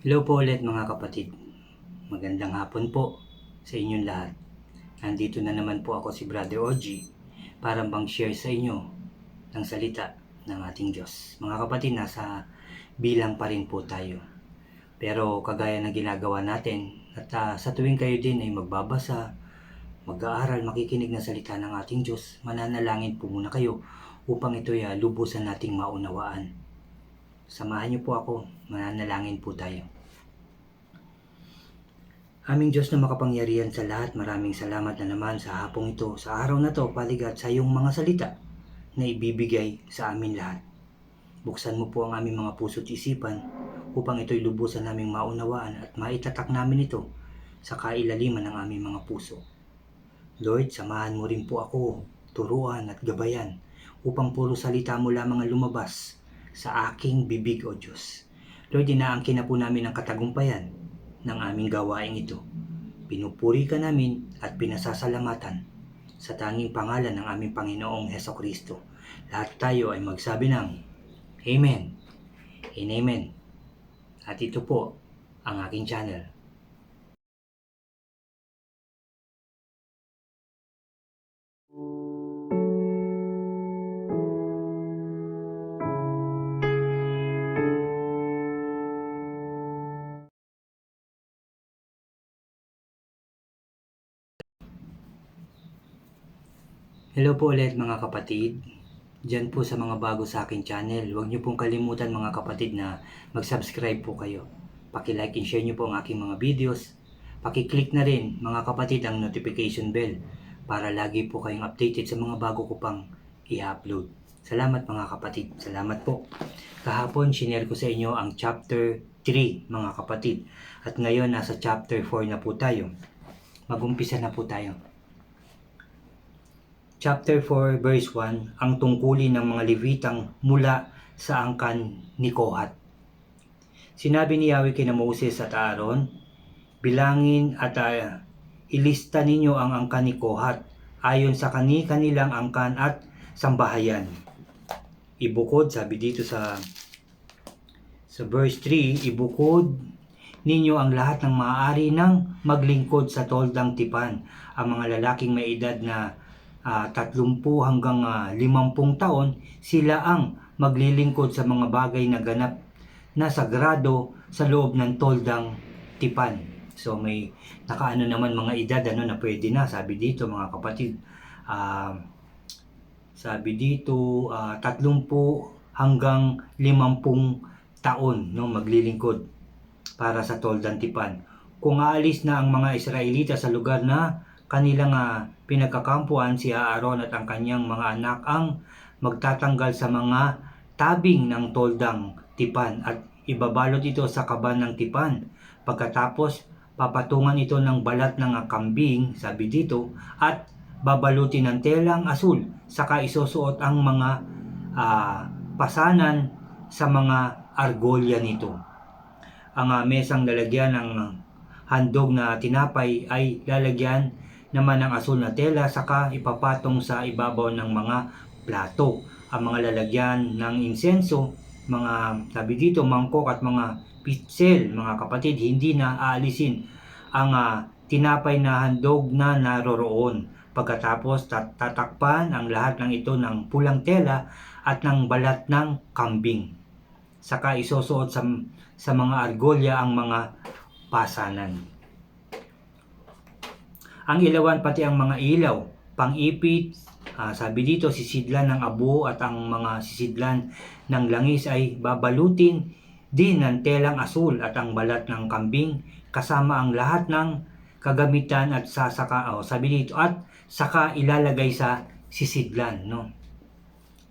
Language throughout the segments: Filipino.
Hello po ulit mga kapatid. Magandang hapon po sa inyong lahat. Nandito na naman po ako si Brother Oji para mag-share sa inyo ng salita ng ating Diyos. Mga kapatid, nasa bilang pa rin po tayo. Pero kagaya ng ginagawa natin at sa tuwing kayo din ay magbabasa, mag-aaral, makikinig ng salita ng ating Diyos, mananalangin po muna kayo upang ito'y lubusan nating maunawaan. Samahan niyo po ako, mananalangin po tayo. Aming Diyos na makapangyarihan sa lahat, maraming salamat na naman sa hapong ito, sa araw na to, paligat sa iyong mga salita na ibibigay sa amin lahat. Buksan mo po ang aming mga puso't isipan upang ito'y lubusan naming maunawaan at maitatak namin ito sa kailaliman ng aming mga puso. Lord, samahan mo rin po ako, turuan at gabayan upang puro salita mo lamang ang lumabas sa aking bibig, O Diyos. Lord, inaangkin na po namin ang katagumpayan ng aming gawain ito. Pinupuri ka namin at pinasasalamatan sa tanging pangalan ng aming Panginoong Hesukristo. Lahat tayo ay magsabi ng Amen and Amen. At ito po ang aking channel. Hello po ulit mga kapatid. Diyan po sa mga bago sa aking channel, huwag niyo pong kalimutan mga kapatid na mag-subscribe po kayo. Paki-like and share niyo po ang aking mga videos. Paki-click na rin mga kapatid ang notification bell para lagi po kayong updated sa mga bago ko pang i-upload. Salamat mga kapatid. Salamat po. Kahapon shinare ko sa inyo ang chapter 3 mga kapatid. At ngayon nasa chapter 4 na po tayo. Mag-umpisa na po tayo. Chapter 4 verse 1, ang tungkulin ng mga Levitang mula sa angkan ni Kohat. Sinabi ni Yahweh kina Moses at Aaron, bilangin at ilista ninyo ang angkan ni Kohat ayon sa kanilang angkan at sambahayan. Ibukod, sabi dito sa verse 3, ibukod ninyo ang lahat ng maaari ng maglingkod sa toldang tipan. Ang mga lalaking may edad na 30 hanggang 50 taon, sila ang maglilingkod sa mga bagay na ganap na sagrado sa loob ng toldang tipan. So may nakaano naman mga edad na pwede na, sabi dito mga kapatid. Sabi dito 30 hanggang 50 taon maglilingkod para sa toldang tipan. Kung aalis na ang mga Israelita sa lugar na kanilang pinagkakampuan, si Aaron at ang kanyang mga anak ang magtatanggal sa mga tabing ng toldang tipan at ibabalot ito sa kaban ng tipan. Pagkatapos, papatungan ito ng balat ng kambing, sabi dito, at babalutin ng telang asul, saka isusuot ang mga pasanan sa mga argolya nito. Ang mesang lalagyan ng handog na tinapay ay lalagyan naman ng asul na tela, saka ipapatong sa ibabaw ng mga plato. Ang mga lalagyan ng insenso, mga sabi dito mangkok at mga pitsel, mga kapatid, hindi na aalisin ang tinapay na handog na naroroon. Pagkatapos tatakpan ang lahat ng ito ng pulang tela at ng balat ng kambing. Saka isusuot sa mga argolya ang mga pasanan. Ang ilawan pati ang mga ilaw, pang-ipit, sabi dito sisidlan ng abo at ang mga sisidlan ng langis ay babalutin din ng telang asul at ang balat ng kambing kasama ang lahat ng kagamitan at sabi dito at saka ilalagay sa sisidlan,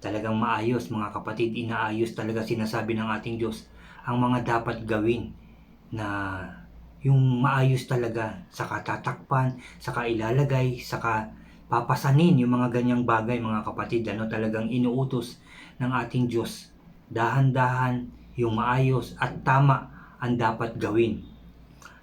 Talagang maayos mga kapatid, inaayos talaga sinasabi ng ating Diyos ang mga dapat gawin na yung maayos talaga, saka tatakpan, saka ilalagay, saka papasanin yung mga ganyang bagay mga kapatid, talagang inuutos ng ating Diyos. Dahan-dahan yung maayos at tama ang dapat gawin.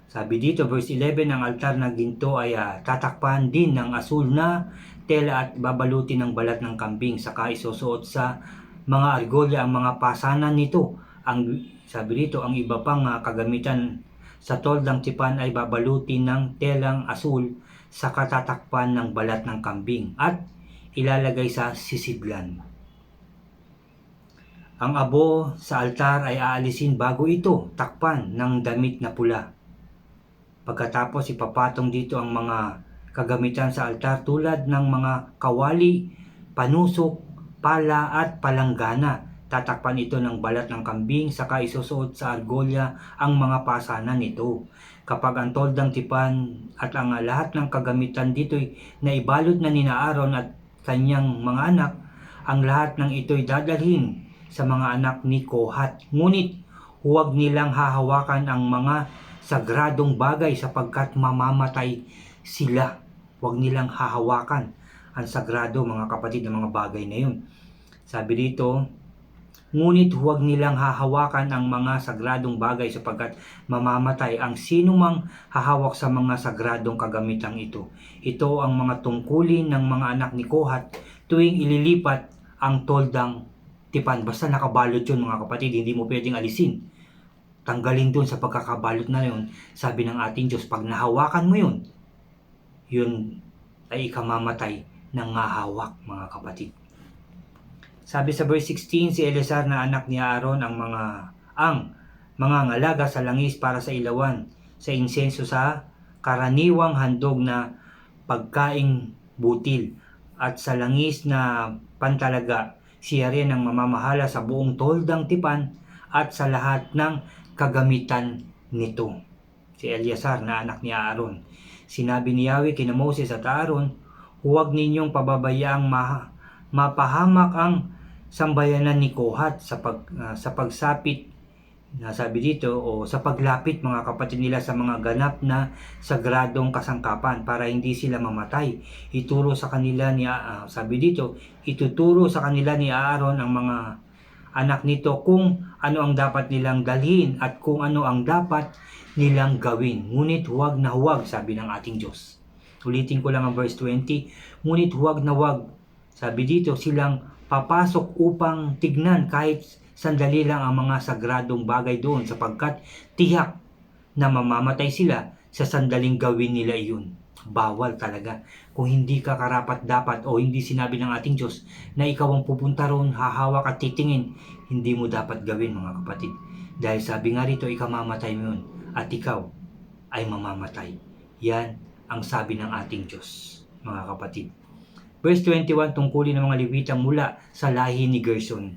Sabi dito verse 11, ang altar na ginto ay tatakpan din ng asul na tela at babalutin ng balat ng kambing, saka isusuot sa mga argolya ang mga pasanan nito. Ang sabi dito, ang iba pang kagamitan sa toldang tipan ay babalutin ng telang asul sa katatakpan ng balat ng kambing at ilalagay sa sisidlan. Ang abo sa altar ay aalisin bago ito takpan ng damit na pula. Pagkatapos ipapatong dito ang mga kagamitan sa altar tulad ng mga kawali, panusok, pala at palanggana. Tatakpan ito ng balat ng kambing saka isusuot sa argolya ang mga pasanan nito. Kapag ang toldang tipan at ang lahat ng kagamitan dito'y naibalot na ni Aaron at kanyang mga anak, ang lahat ng ito'y dadalhin sa mga anak ni Kohat. Ngunit huwag nilang hahawakan ang mga sagradong bagay sapagkat mamamatay sila. Huwag nilang hahawakan ang sagrado, mga kapatid, ng mga bagay na yun. Sabi dito, ngunit huwag nilang hahawakan ang mga sagradong bagay sapagkat mamamatay ang sinumang hahawak sa mga sagradong kagamitang ito. Ito ang mga tungkulin ng mga anak ni Kohat tuwing ililipat ang toldang tipan. Basta nakabalot yun, mga kapatid, hindi mo pwedeng alisin. Tanggalin dun sa pagkakabalot na yun. Sabi ng ating Diyos, pag nahawakan mo yun, yun ay ikamamatay ng ngahawak, mga kapatid. Sabi sa verse 16, si Eleazar na anak ni Aaron ang mga ngalaga sa langis para sa ilawan, sa insenso sa karaniwang handog na pagkaing butil, at sa langis na pantalaga. Siya rin ang mamamahala sa buong toldang tipan at sa lahat ng kagamitan nito. Si Eleazar na anak ni Aaron. Sinabi ni Yahweh kina Moses at Aaron, huwag ninyong pababayaang mapahamak ang sambayanan ni Kohat sa pagsapit, sabi dito, o sa paglapit, mga kapatid nila, sa mga ganap na sagradong kasangkapan para hindi sila mamatay. Ituro sa kanila ni sabi dito, ituturo sa kanila ni Aaron ang mga anak nito kung ano ang dapat nilang dalhin at kung ano ang dapat nilang gawin. Ngunit huwag na huwag, sabi ng ating Diyos. Ulitin ko lang ang verse 20. Ngunit huwag na huwag, sabi dito, silang papasok upang tignan kahit sandali lang ang mga sagradong bagay doon sapagkat tiyak na mamamatay sila sa sandaling gawin nila iyon. Bawal talaga. Kung hindi ka karapat dapat o hindi sinabi ng ating Diyos na ikaw ang pupunta roon, hahawak at titingin, hindi mo dapat gawin, mga kapatid. Dahil sabi nga rito, ikamamatay mo yun at ikaw ay mamamatay. Yan ang sabi ng ating Diyos, mga kapatid. Verse 21, tungkulin ng mga Levitang mula sa lahi ni Gerson.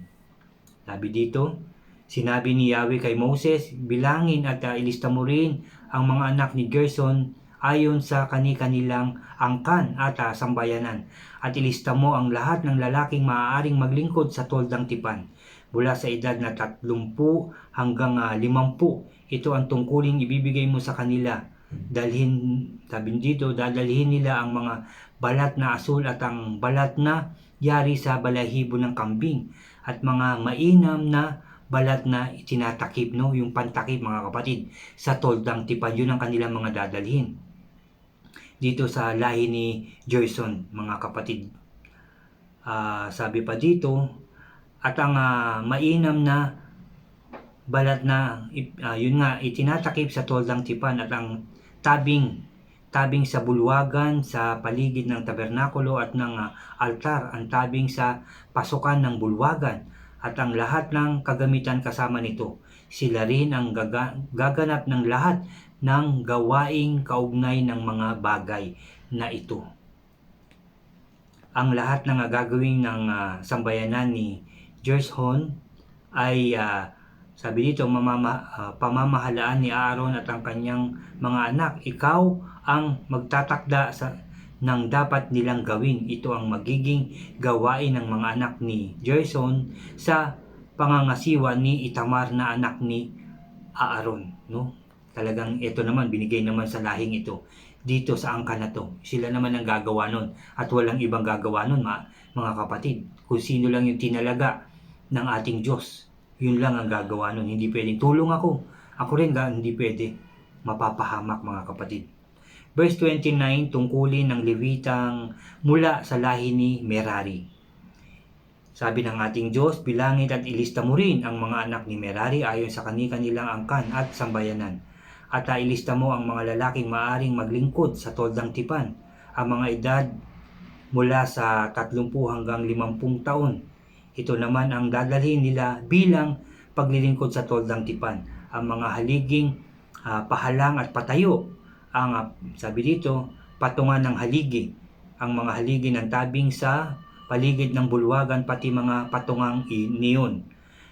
Sabi dito, sinabi ni Yahweh kay Moses, bilangin at ilista mo rin ang mga anak ni Gerson ayon sa kani-kanilang angkan at sambayanan. At ilista mo ang lahat ng lalaking maaaring maglingkod sa toldang tipan mula sa edad na 30 hanggang 50. Ito ang tungkulin ibibigay mo sa kanila. Sabi dito, dadalhin nila ang mga balat na asul at ang balat na yari sa balahibo ng kambing at mga mainam na balat na itinatakip, no? Yung pantakip, mga kapatid, sa toldang tipan. Yun ang kanilang mga dadalhin dito sa lahi ni Gerson, mga kapatid. Sabi pa dito, at ang mainam na balat na yun nga itinatakip sa toldang tipan at ang tabing sa bulwagan sa paligid ng tabernakulo at ng altar, ang tabing sa pasukan ng bulwagan at ang lahat ng kagamitan kasama nito. Sila rin ang gaganap ng lahat ng gawaing kaugnay ng mga bagay na ito. Ang lahat ng gagawin ng sambayanan ni Gerson ay sabi dito, pamamahalaan ni Aaron at ang kanyang mga anak. Ikaw ang magtatakda ng dapat nilang gawin. Ito ang magiging gawain ng mga anak ni Gerson sa pangangasiwa ni Itamar na anak ni Aaron. No? Talagang ito naman, binigay naman sa lahing ito. Dito sa angka na to, sila naman ang gagawa nun. At walang ibang gagawa nun, mga kapatid. Kung sino lang yung tinalaga ng ating Diyos, yun lang ang gagawa nun. Hindi pwedeng tulong ako. Ako rin hindi pwede. Mapapahamak, mga kapatid. Verse 29, tungkulin ng Levitang mula sa lahi ni Merari. Sabi ng ating Diyos, bilangin at ilista mo rin ang mga anak ni Merari ayon sa kanilang angkan at sambayanan. At ilista mo ang mga lalaking maaring maglingkod sa toldang tipan, ang mga edad mula sa 30 hanggang 50 taon. Ito naman ang dadalhin nila bilang paglilingkod sa toldang tipan. Ang mga haliging pahalang at patayo, ang sabi dito, patungan ng haligi, ang mga haligi ng tabing sa paligid ng bulwagan, pati mga patungang niyon,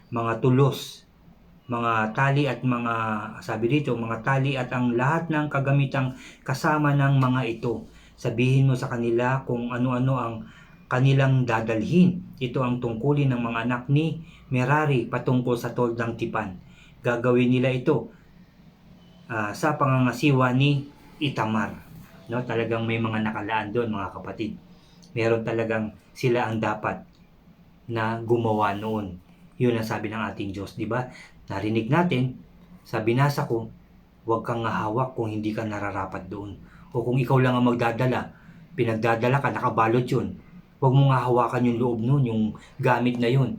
mga tulos, mga tali at mga, sabi dito, mga tali at ang lahat ng kagamitang kasama ng mga ito. Sabihin mo sa kanila kung ano-ano ang kanilang dadalhin. Ito ang tungkulin ng mga anak ni Merari patungkol sa toldang tipan. Gagawin nila ito sa pangangasiwa ni Itamar. No, talagang may mga nakalaan doon, mga kapatid. Meron talagang sila ang dapat na gumawa noon. Yun ang sabi ng ating Diyos, di ba? Narinig natin, sa binasa ko, huwag kang hawak kung hindi ka nararapat doon. O kung ikaw lang ang magdadala, pinagdadala ka, nakabalot yun. Huwag mong hahawakan yung loob noon, yung gamit na yun.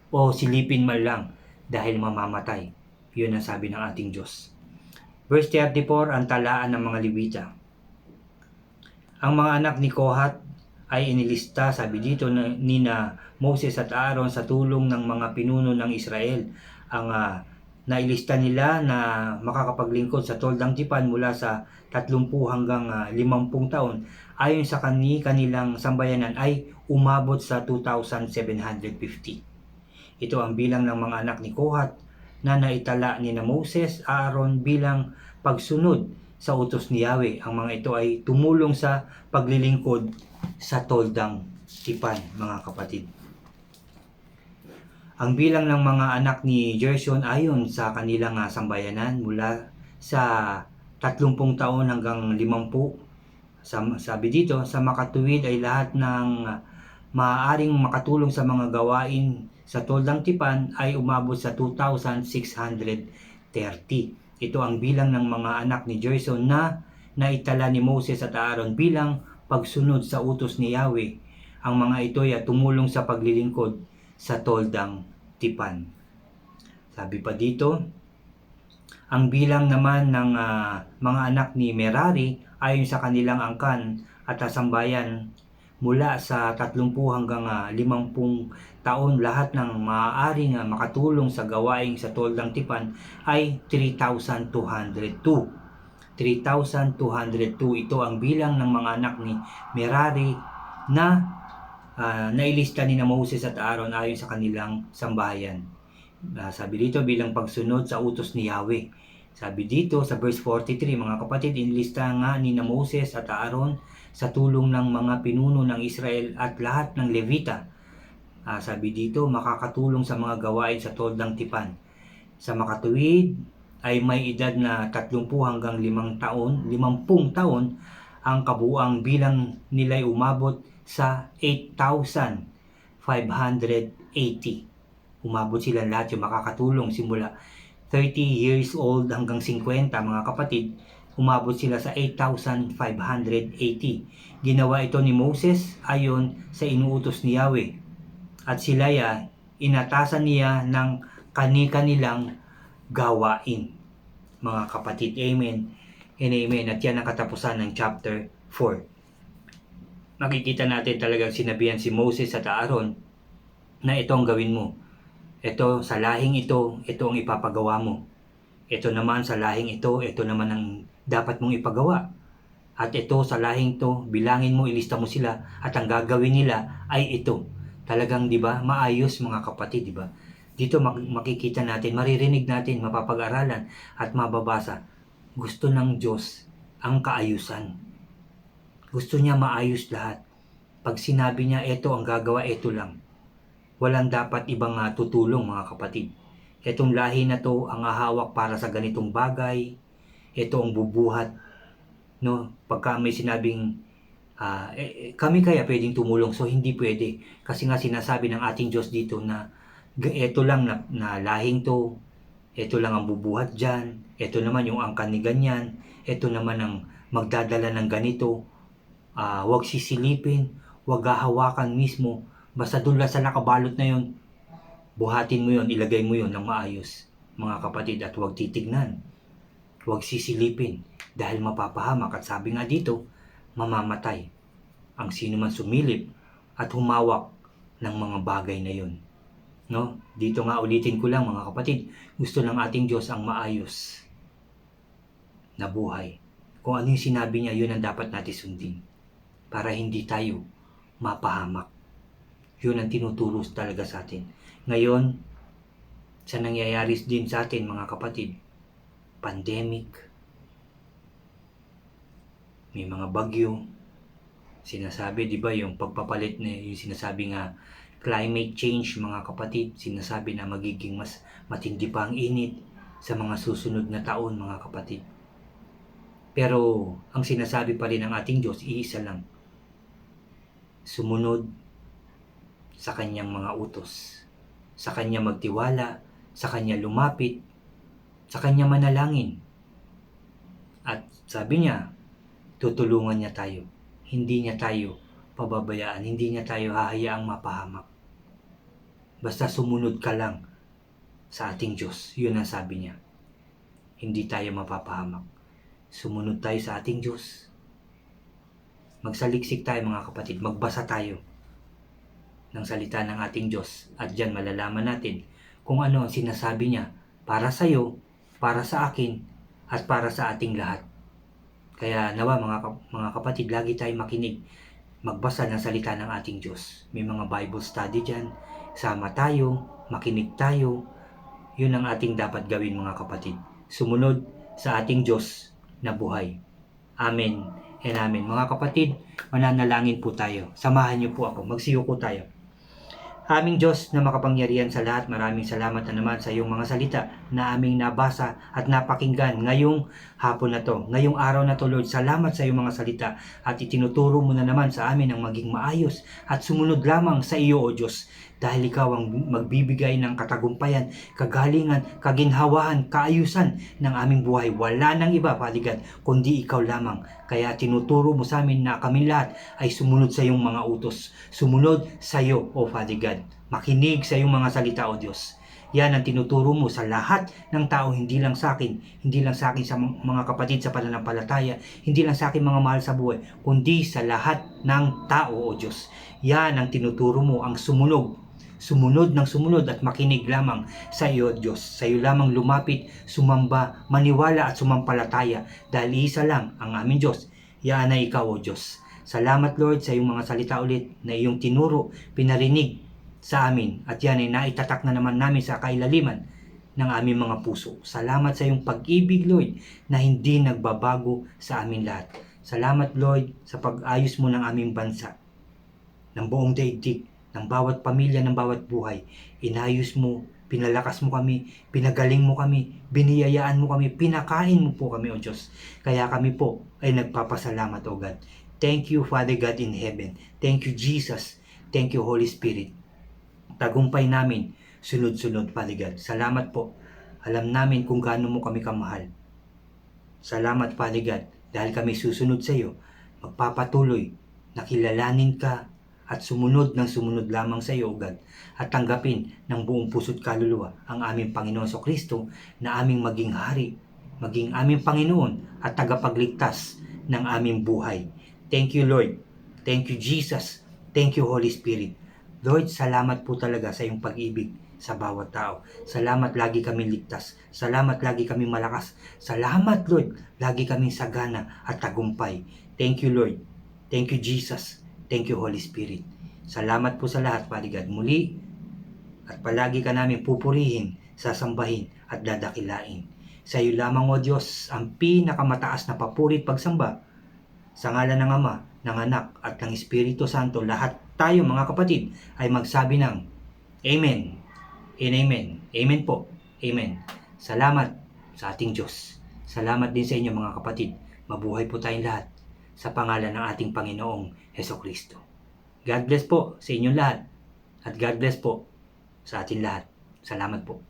O silipin man lang dahil mamamatay. Yun ang sabi ng ating Diyos. Verse 34, ang talaan ng mga Levita. Ang mga anak ni Kohat ay inilista, sabi dito, ni Moses at Aaron sa tulong ng mga pinuno ng Israel. Ang nailista nila na makakapaglingkod sa toldang tipan mula sa 30 hanggang 50 taon ayon sa kanilang sambayanan ay umabot sa 2,750. Ito ang bilang ng mga anak ni Kohat na naitala ni Moses, Aaron bilang pagsunod sa utos ni Yahweh. Ang mga ito ay tumulong sa paglilingkod sa toldang tipan, mga kapatid. Ang bilang ng mga anak ni Gershon ayon sa kanilang sambayanan mula sa 30 taon hanggang 50. Sabi dito, sa makatuwid ay lahat ng maaaring makatulong sa mga gawain sa toldang tipan ay umabot sa 2,630. Ito ang bilang ng mga anak ni Gershon na naitala ni Moses at Aaron bilang pagsunod sa utos ni Yahweh. Ang mga ito ay tumulong sa paglilingkod sa toldang tipan. Sabi pa dito, ang bilang naman ng mga anak ni Merari ayon sa kanilang angkan at sambayan mula sa 30 hanggang 50 taon, lahat ng maaaring makatulong sa gawain sa toldang tipan ay 3,202. 3,202. Ito ang bilang ng mga anak ni Merari na nailista ni Moses at Aaron ayon sa kanilang sambahayan. Sabi dito, bilang pagsunod sa utos ni Yahweh. Sabi dito sa verse 43, mga kapatid, inilista nga ni Moses at Aaron sa tulong ng mga pinuno ng Israel at lahat ng Levita. Sabi dito, makakatulong sa mga gawain sa toldang tipan. Sa makatuwid ay may edad na 30 hanggang 50 taon, ang kabuang bilang nila'y umabot sa 8,580. Umabot sila lahat yung makakatulong simula 30 years old hanggang 50, mga kapatid. Umabot sila sa 8,580. Ginawa ito ni Moses ayon sa inuutos ni Yahweh. At sila inatasan niya ng kanilang gawain. Mga kapatid, amen and amen. At yan ang katapusan ng chapter 4. Makikita natin talagang sinabihan si Moses at Aaron na ito ang gawin mo. Ito sa lahing ito ang ipapagawa mo. Ito naman sa lahing ito naman ang dapat mong ipagawa. At ito sa lahing ito, bilangin mo, ilista mo sila, at ang gagawin nila ay ito. Talagang, di ba, maayos, mga kapatid, di ba? Dito makikita natin, maririnig natin, mapapag-aralan at mababasa. Gusto ng Diyos ang kaayusan. Gusto niya maayos lahat. Pag sinabi niya, ito ang gagawa, ito lang. Walang dapat ibang tutulong, mga kapatid. Itong lahi na to ang hahawak para sa ganitong bagay. Ito ang bubuhat. No? Pagka may sinabing, kami kaya pwedeng tumulong, so hindi pwede. Kasi nga sinasabi ng ating Diyos dito na ito lang na lahing to, ito lang ang bubuhat dyan, ito naman yung angkan ni ganyan, ito naman ang magdadala ng ganito. Huwag sisilipin, huwag hahawakan mismo, Basta doon lang sa nakabalot na yun, buhatin mo yun, ilagay mo yun ng maayos, mga kapatid, at huwag titignan. Huwag sisilipin dahil mapapahamak at sabi nga dito, mamamatay ang sino man sumilip at humawak ng mga bagay na yun. No? Dito nga ulitin ko lang mga kapatid, gusto ng ating Diyos ang maayos na buhay. Kung ano yung sinabi niya, yun ang dapat natin sundin para hindi tayo mapahamak. Yun ang tinuturo talaga sa atin. Ngayon, sa nangyayari din sa atin mga kapatid, pandemic, may mga bagyo, sinasabi, di ba, yung pagpapalit na yung sinasabi nga climate change mga kapatid, sinasabi na magiging mas matindi pa ang init sa mga susunod na taon mga kapatid. Pero ang sinasabi pa rin ng ating Diyos, iisa lang, sumunod sa kanyang mga utos, sa kanya magtiwala, sa kanya lumapit, sa kanya manalangin. At sabi niya, tutulungan niya tayo. Hindi niya tayo pababayaan, hindi niya tayo hahayaang mapahamak. Basta sumunod ka lang sa ating Diyos. Yun ang sabi niya. Hindi tayo mapapahamak. Sumunod tayo sa ating Diyos. Magsaliksik tayo mga kapatid. Magbasa tayo ng salita ng ating Diyos. At dyan malalaman natin kung ano ang sinasabi niya para sa iyo, para sa akin, at para sa ating lahat. Kaya nawa mga kapatid, lagi tayo makinig, magbasa ng salita ng ating Diyos. May mga Bible study dyan. Sama tayo, makinig tayo. Yun ang ating dapat gawin mga kapatid. Sumunod sa ating Diyos na buhay. Amen and amen. Mga kapatid, mananalangin po tayo. Samahan niyo po ako. Magsiyuko tayo. Aming Diyos na makapangyarihan sa lahat, maraming salamat na naman sa iyong mga salita na aming nabasa at napakinggan ngayong hapon na to, ngayong araw na to, Lord. Salamat sa iyong mga salita at itinuturo mo na naman sa amin ang maging maayos at sumunod lamang sa iyo, O Diyos. Dahil ikaw ang magbibigay ng katagumpayan, kagalingan, kaginhawahan, kaayusan ng aming buhay. Wala nang iba, Father God, kundi ikaw lamang. Kaya tinuturo mo sa amin na kami lahat ay sumunod sa iyong mga utos. Sumunod sa iyo, O Father God. Makinig sa iyong mga salita, O Diyos. Yan ang tinuturo mo sa lahat ng tao, hindi lang sa akin, hindi lang sa akin sa mga kapatid sa pananampalataya, hindi lang sa akin mga mahal sa buhay, kundi sa lahat ng tao, O Diyos. Yan ang tinuturo mo, ang sumunod ng sumunod at makinig lamang sa iyo, Diyos. Sa iyo lamang lumapit, sumamba, maniwala at sumampalataya dahil isa lang ang aming Diyos. Yan ay ikaw, O Diyos. Salamat, Lord, sa iyong mga salita ulit na iyong tinuro, pinarinig sa amin. At yan ay naitatak na naman namin sa kailaliman ng aming mga puso. Salamat sa iyong pag-ibig, Lord, na hindi nagbabago sa amin lahat. Salamat, Lord, sa pag-ayos mo ng aming bansa, ng buong daigdig, ng bawat pamilya, ng bawat buhay. Inayos mo, pinalakas mo kami, pinagaling mo kami, biniyayaan mo kami, pinakain mo po kami, O Diyos. Kaya kami po ay nagpapasalamat, O God. Thank you, Father God in heaven. Thank you, Jesus. Thank you, Holy Spirit. Tagumpay namin, sunod-sunod, Father God. Salamat po. Alam namin kung gaano mo kami kamahal. Salamat, Father God, dahil kami susunod sa iyo. Magpapatuloy na kilalanin ka at sumunod ng sumunod lamang sa iyo, O God, at tanggapin ng buong puso't kaluluwa ang aming Panginoon Kristo na aming maging hari, maging aming Panginoon at tagapagligtas ng aming buhay. Thank you, Lord. Thank you, Jesus. Thank you, Holy Spirit. Lord, salamat po talaga sa iyong pag-ibig sa bawat tao. Salamat, lagi kami ligtas. Salamat, lagi kami malakas. Salamat, Lord, lagi kami sagana at tagumpay. Thank you, Lord. Thank you, Jesus. Thank you, Holy Spirit. Salamat po sa lahat, Father God. Muli at palagi ka namin pupurihin, sasambahin at dadakilain. Sa iyo lamang, O Diyos, ang pinakamataas na papuri at pagsamba. Sa ngalan ng Ama, ng Anak at ng Espiritu Santo, lahat tayo mga kapatid ay magsabi ng Amen and Amen. Amen po. Amen. Salamat sa ating Diyos. Salamat din sa inyo mga kapatid. Mabuhay po tayong lahat sa pangalan ng ating Panginoong Hesukristo. God bless po sa inyong lahat at God bless po sa ating lahat. Salamat po.